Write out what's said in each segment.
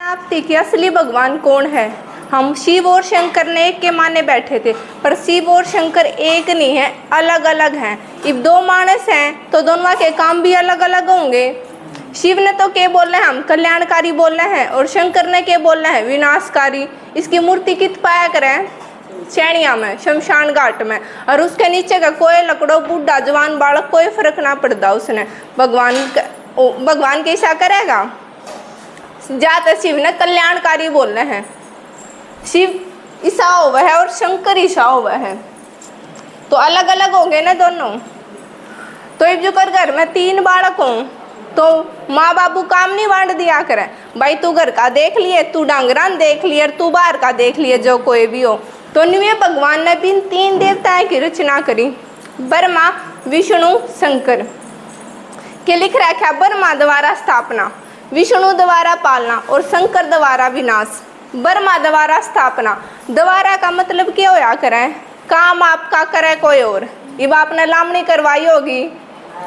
आपती कि असली भगवान कौन है। हम शिव और शंकर ने एक के माने बैठे थे, पर शिव और शंकर एक नहीं है, अलग अलग हैं। अब दो मानस हैं तो दोनों के काम भी अलग अलग होंगे। शिव ने तो क्या बोल रहे हैं, हम कल्याणकारी बोल रहे हैं, और शंकर ने क्या बोल रहे हैं, विनाशकारी। इसकी मूर्ति कित पाया करें, चैनिया में, शमशान घाट में, और उसके नीचे का कोई लकड़ो बूढ़ा जवान बालक कोई फर्क ना पड़ता। उसने भगवान कैसा करेगा। जाते शिव ने कल्याणकारी बोल रहे हैं, शिव ईसा हुआ है और शंकर ईसा हुआ है, तो अलग अलग हो गए ना दोनों। तो अब जो कर घर में 3 बालक हों तो माँ बाबू काम नहीं बांट दिया करें, भाई तू घर का देख लिए, तू डांगरान देख लिए, और तू बाहर का देख लिए, जो कोई भी हो। तो निवे भगवान ने भी 3 देवताएं की रचना करी, ब्रह्मा विष्णु शंकर के लिख रखा। ब्रह्मा द्वारा स्थापना, विष्णु द्वारा पालना और शंकर द्वारा विनाश। ब्रह्मा द्वारा स्थापना, द्वारा का मतलब क्या होया करें, काम आपका करे कोई और। अब आपने लामणी करवाई होगी,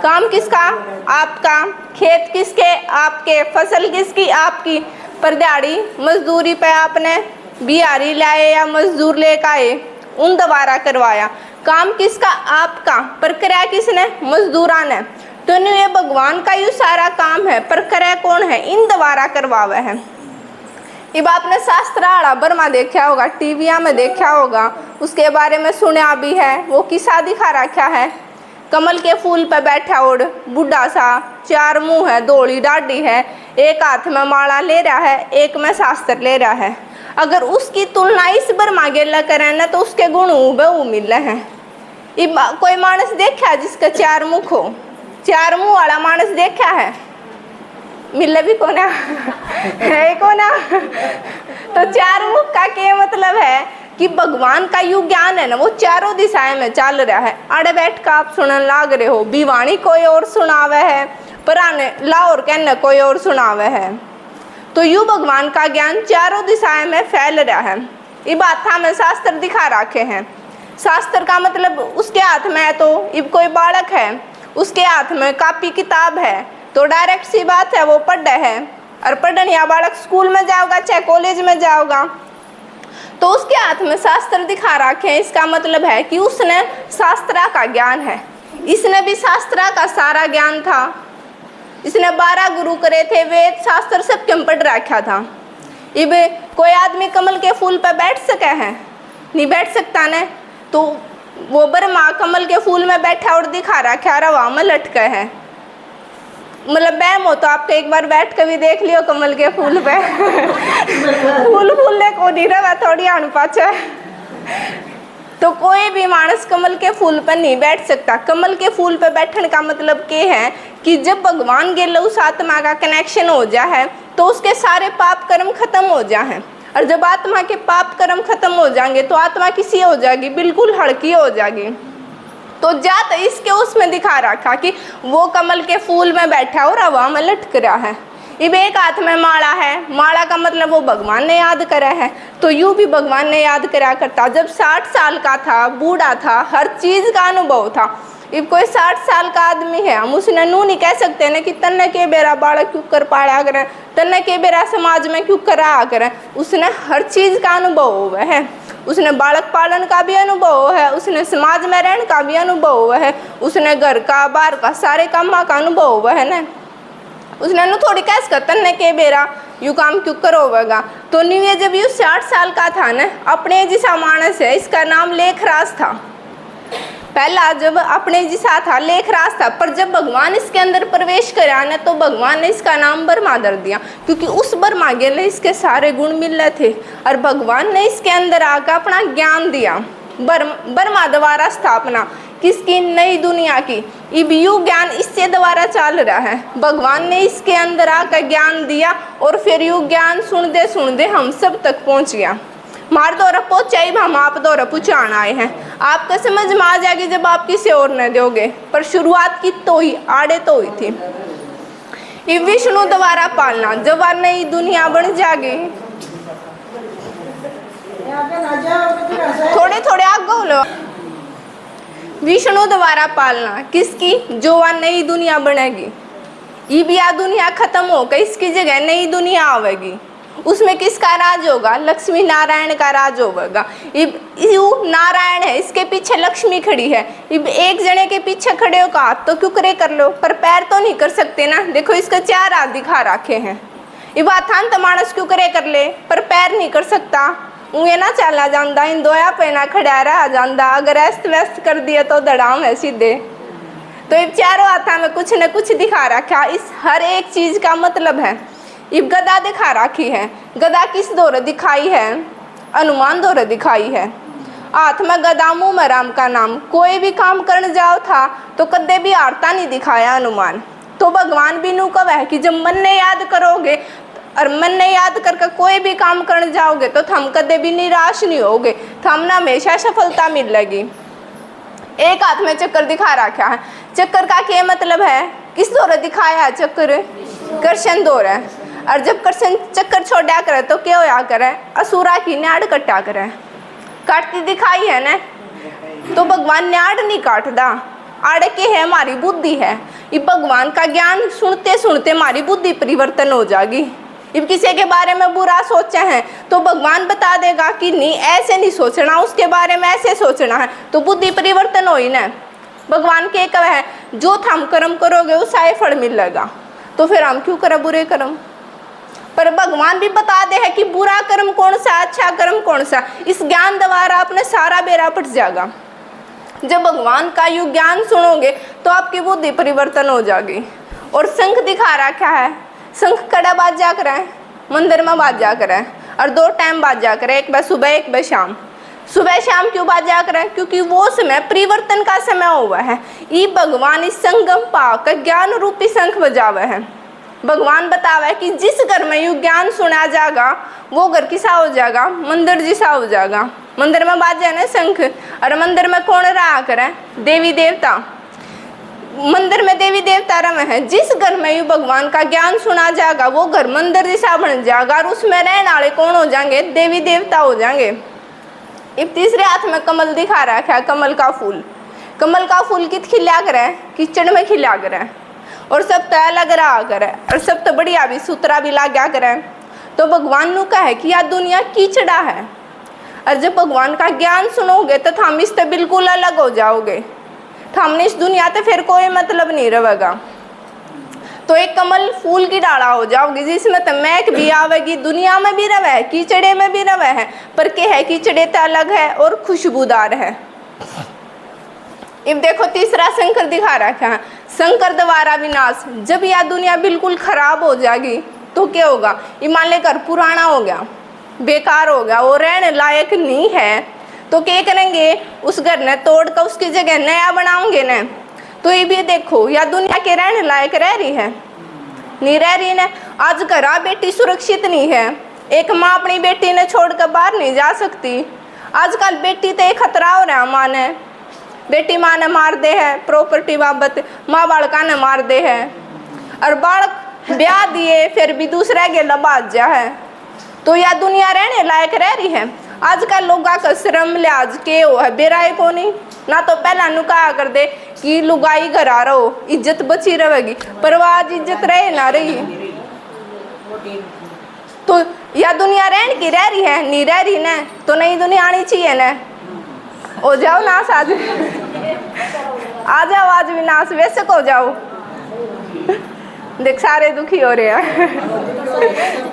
काम किसका, आपका, खेत किसके, आपके, फसल किसकी, आपकी, पर दिहाड़ी मजदूरी पे आपने बिहारी लाए या मजदूर लेकर आए, उन द्वारा करवाया। काम किसका, आपका, पर कराया किसने, मजदूरा ने। तो ये भगवान का यू सारा काम है, पर करे कौन है, इन द्वारा करवावे है। अब आपने शास्त्र आड़ा ब्रह्मा देखा होगा, टीविया में देखा होगा, उसके बारे में सुना भी है। वो किसा दिखा रखा है, कमल के फूल पर बैठा और बूढ़ा सा, 4 मुंह है, धोली दाढ़ी है, एक हाथ में माला ले रहा है, एक में शास्त्र ले रहा है। अगर उसकी तुलना इस ब्रह्मा गेला करें ना, तो उसके गुण बहु मिल रहे हैं। कोई मानस देखा जिसका 4 मुख हो, 4 मुंह वाला मानस देखा है, मिले भी कोना है कोना। तो 4 मुख का क्या मतलब है कि भगवान का यू ज्ञान है ना, वो चारों दिशाएं में चल रहा है। अड़े बैठ का आप सुनने लाग रहे हो, बीवाणी कोई और सुनावे है, पुराने लाहौर कहने कोई और सुनावे है। तो यू भगवान का ज्ञान चारों दिशाएं में फैल रहा है। ये बात हमें शास्त्र दिखा रखे हैं। शास्त्र का मतलब उसके हाथ में है, तो अब कोई बालक है, उसके हाथ में कापी किताब है, तो डायरेक्ट सी बात है वो पढ़ रहा है। और पढ़ने या बालक स्कूल में जाओगा चाहे कॉलेज में जाओगा, तो उसके हाथ में शास्त्र दिखा रखे हैं। इसका मतलब है कि उसने शास्त्रा का ज्ञान है। इसने भी शास्त्रा का सारा ज्ञान था। इसने 12 गुरु करे थे, वेद शास्त्र सब क्यों पढ़ रखा था। अब कोई आदमी कमल के फूल पर बैठ सके है, नहीं बैठ सकता ने। तो वो ब्रह्मा कमल के फूल में बैठा और दिखा रखा रवा में लटका है। मतलब बैम हो तो आपके एक बार बैठ कर भी देख लियो कमल के फूल पे फूल फूलने को नहीं रहा, थोड़ी आन पाचा। तो कोई भी मानस कमल के फूल पर नहीं बैठ सकता। कमल के फूल पर बैठने का मतलब क्या है कि जब भगवान के उस आत्मा का कनेक्शन हो जाए तो उसके सारे पाप कर्म खत्म हो जाए। और जब आत्मा के पाप कर्म खत्म हो जाएंगे तो आत्मा किसी हो जाएगी, बिल्कुल हल्की हो जाएगी। तो जात इसके उसमें दिखा रखा कि वो कमल के फूल में बैठा और हवा में लटक रहा है। अब एक हाथ में माला है, माला का मतलब वो भगवान ने याद करा है। तो यूं भी भगवान ने याद करा करता। जब 60 साल का था, बूढ़ा था, हर चीज का अनुभव था। अब कोई 60 साल का आदमी है, हम उसने नू नहीं कह सकते ना कि तन्ने के बेरा बालक क्यों कर पाड़ा करें, तन्ने के बेरा समाज में क्यों करा करें। उसने हर चीज का अनुभव हुआ है। उसने बालक पालन का भी अनुभव है, उसने समाज में रहने का भी अनुभव हुआ है, उसने घर का बाहर का सारे काम का अनुभव हुआ है ना। उसने नु थोड़ी कैस कर तन्ने के बेरा यू काम क्यों करोगा। तो निवे जब यू 60 साल का था ना, अपने जैसा मानस है, इसका नाम लेखराज था। पहला जब अपने जैसा था लेखराज था, पर जब भगवान इसके अंदर प्रवेश करा ना, तो भगवान ने इसका नाम ब्रह्मा धर दिया, क्योंकि उस ब्रह्मा के लिए इसके सारे गुण मिल रहे थे। और भगवान ने इसके अंदर आकर अपना ज्ञान दिया। ब्रह्मा द्वारा स्थापना किसकी, नई दुनिया की। अब यू ज्ञान इससे द्वारा चल रहा है। भगवान ने इसके अंदर आकर ज्ञान दिया और फिर यू ज्ञान सुनते सुनते हम सब तक पहुंच गया। मार द्वारा पहुंचा ही हम आप द्वारा पहुँचाना आए हैं। आपको समझ में आ जाएगी जब आप किसी और न दोगे, पर शुरुआत की तो ही आड़े तो हुई थी। ये विष्णु द्वारा पालना, जब नई दुनिया बन जाएगी। थोड़े थोड़े आगे बोलो। विष्णु द्वारा पालना किसकी, जो वह नई दुनिया बनेगी। ये भी आ दुनिया खत्म होकर इसकी जगह नई दुनिया आवेगी। उसमें किसका राज होगा? लक्ष्मी नारायण का राज होगा। यू नारायण है, इसके पीछे लक्ष्मी खड़ी है। इब एक जने के पीछे खड़े हो का हाथ तो क्यों करे कर लो, पर पैर तो नहीं कर सकते ना। देखो इसके 4 हाथ दिखा रखे हैं। इब हाथान तो मानस क्यों करे कर ले, पर पैर नहीं कर सकता। उन्हें ना चला जाता, इन दोया पे ना खड़ा रहा जाता। अगर अस्त व्यस्त कर दिया तो दड़ाम है सीधे। तो इब चारों हाथा में कुछ न कुछ दिखा रखा। इस हर एक चीज का मतलब है। इब गदा दिखा रखी है। गदा किस दौरे दिखाई है? हनुमान दौरे दिखाई है। हाथ में गदा मुंह में राम का नाम। कोई भी काम करने जाओ था तो कदे भी हारता नहीं दिखाया हनुमान। तो भगवान भी नू कब है कि जब मन ने याद करोगे और मन ने याद करके कोई भी काम करने जाओगे तो थम कदे भी निराश नहीं होगे, थम ना हमेशा सफलता मिलेगी। एक हाथ में चक्कर दिखा रखा है। चक्कर का क्या मतलब है? किस दौरे दिखाया है चक्कर? कृष्ण दौरे। और जब कृष्ण चक्कर छोड़ा करे तो क्या होया करे? असुरा की न्याड़ कटा करे। काटती दिखाई है ना, तो भगवान न्याड़ नहीं काटदा। आड़ के है हमारी बुद्धि है। ये भगवान का ज्ञान सुनते सुनते हमारी बुद्धि परिवर्तन हो जाएगी। इब किसी के बारे में बुरा सोचा है तो भगवान बता देगा कि नहीं ऐसे नहीं सोचना, उसके बारे में ऐसे सोचना है, तो बुद्धि परिवर्तन हो ही ना। भगवान के कह है जो थम कर्म करोगे उसा ही फल मिलेगा, तो फिर हम क्यों करें बुरे कर्म? पर भगवान भी बता दे है कि बुरा कर्म कौन सा, अच्छा कर्म कौन सा। इस ज्ञान द्वारा अपने सारा बेड़ा पट जाएगा। जब भगवान का यू ज्ञान सुनोगे तो आपकी बुद्धि परिवर्तन हो जाएगी। और शंख दिखा रखा है। शंख कड़ा बाजा करे, मंदिर में बाजा करे, और 2 टाइम बाजा करे, एक बार सुबह एक बार शाम। सुबह शाम क्यों बाजा करे? क्योंकि वो समय परिवर्तन का समय हुआ है। ये भगवान इस संगम पाकर ज्ञान रूपी शंख बजावे है। भगवान बतावे कि जिस घर में यू ज्ञान सुना जाएगा वो घर किसा हो जाएगा? मंदिर जिसा हो जाएगा। मंदिर में बाजे ना शंख, और मंदिर में कौन रहा करे? देवी देवता। मंदिर में देवी देवता रमे हैं। जिस घर में यू भगवान का ज्ञान सुना जाएगा वो घर मंदिर जैसा बन जाएगा, और उसमें रहने वाले कौन हो जाएंगे? देवी देवता हो जाएंगे। इब तीसरे हाथ में कमल दिखा रखा है, कमल का फूल। कमल का फूल कित खिला करे? कीचड़ में खिला करे, और सब तो अलग रहा करे, और सब तो बढ़िया भी सुतरा भी लाग्या करे। तो भगवान नु कहे कि यह दुनिया कीचड़ा है, और जब भगवान का ज्ञान सुनोगे तो थम इससे बिल्कुल अलग हो जाओगे। थमने इस दुनिया से फिर कोई मतलब नहीं रहेगा। तो एक कमल फूल की डाला हो जाओगी जिसमें तो महक भी आवेगी, दुनिया में भी रवे है, कीचड़े में भी रवे है, पर के है कीचड़े तो अलग है और खुशबूदार है। अब देखो तीसरा शंकर दिखा रखा है। शंकर द्वारा विनाश। जब यह दुनिया बिल्कुल खराब हो जाएगी तो क्या होगा? ये मान लेकर पुराना हो गया, बेकार हो गया, वो रहने लायक नहीं है, तो क्या करेंगे? उस घर ने तोड़ कर उसकी जगह नया बनाओगे न। तो ये भी देखो यह दुनिया के रहने लायक रह रही है? नहीं रह रही ना। आज घरा बेटी सुरक्षित नहीं है। एक माँ अपनी बेटी ने छोड़कर बाहर नहीं जा सकती। आजकल बेटी तो एक खतरा हो रहा। माँ ने बेटी माँ ने मार दे है, प्रॉपर्टी बाबत माँ बालका ने मार दे है, और बालक ब्याह दिए फिर भी दूसरा गेला बाज जा है। तो यह दुनिया रहने लायक रह रही है? आजकल लोग का श्रम लिहाज के हो है बेराए को नहीं ना। तो पहला नु कहा कर दे कि लुगाई घर आ रहो, इज्जत बची रहेगी, पर वो आज इज्जत रहे ना रही। तो यह दुनिया रहने की रह रही है? नहीं रह रही ना, तो नई दुनिया आनी चाहिए ना। हो जाओ नाश आज, आ जाओ आज विनाश वैसे हो जाओ। देख सारे दुखी हो रहे हैं।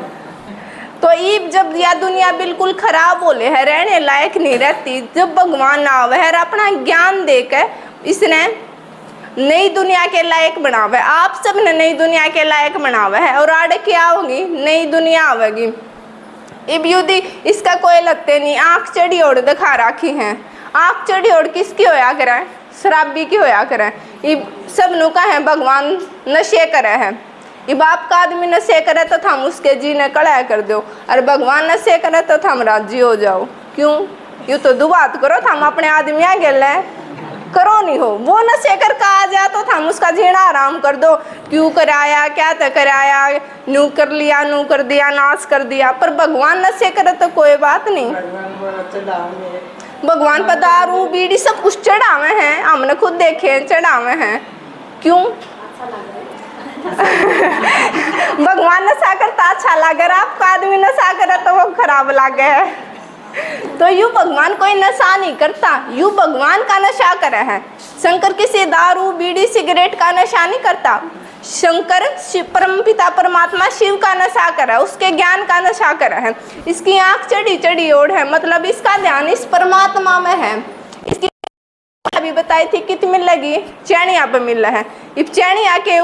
तो ईब जब यह दुनिया बिल्कुल खराब बोले है, रहने लायक नहीं रहती, जब भगवान आवे है अपना ज्ञान देकर इसने नई दुनिया के लायक बनावे। आप सब ने नई दुनिया के लायक बनावे है, और आगे क्या होगी? नई दुनिया आवेगी। इब युद्धि इसका कोई लगते नहीं। आँख चढ़ी ओढ़ दिखा रखी है। आँख चढ़ी ओढ़ किसकी होया करे? शराबी की होया करे। इब सब नु का है भगवान नशे करे है। इब आपका आदमी नशे करे तो थम उसके जीने कड़ा कर दो, और भगवान नशे करे तो थम राजी हो जाओ। क्यों? यूँ तो दुबात करो, थम अपने आदमी आ गए करो नहीं हो। वो नशे कर आ जाए तो थम उसका जीना आराम कर दो। क्यों कराया, क्या तो कराया, नू कर लिया, नू कर दिया, नाश कर दिया। पर भगवान नशे करे तो कोई बात नहीं। भगवान पर दारू बीड़ी सब कुछ चढ़ावे हैं, हमने खुद देखे चढ़ावे हैं। क्यों? भगवान नशा करता अच्छा लगे, आपको आदमी नशा करे तो वो खराब लागे है। तो यूं भगवान कोई नशा नहीं करता, यूं भगवान का नशा करे है। शंकर किसी दारू बीड़ी सिगरेट का नशा नहीं करता। शंकर परम पिता परमात्मा शिव का नशा करे, उसके ज्ञान का नशा करे है। इसकी आंख चढ़ी चढ़ी ओढ़ है, मतलब इसका ध्यान इस परमात्मा में है। इसकी अभी बताई थी कितनी मिल लगी, चैनिया पे मिल रहा है। इस चैनिया के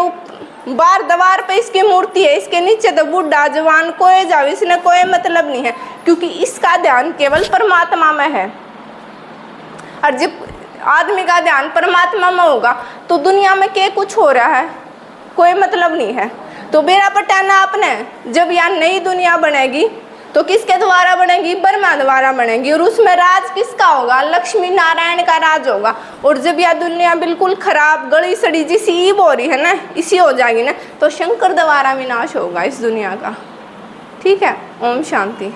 बार दीवार पे इसकी मूर्ति है, इसके नीचे तो बूढ़ा जवान कोई जाओ, इसने कोई मतलब नहीं है, क्योंकि इसका ध्यान केवल परमात्मा में है। और जब आदमी का ध्यान परमात्मा में होगा तो दुनिया में क्या कुछ हो रहा है कोई मतलब नहीं है। तो बेड़ा पटाना आपने, जब यहाँ नई दुनिया बनेगी तो किसके द्वारा बनेगी, ब्रह्मा द्वारा बनेगी, और उसमें राज किसका होगा, लक्ष्मी नारायण का राज होगा। और जब यह दुनिया बिल्कुल खराब गली सड़ी जिसी ईब हो रही है ना, इसी हो जाएगी ना, तो शंकर द्वारा विनाश होगा इस दुनिया का। ठीक है, ओम शांति।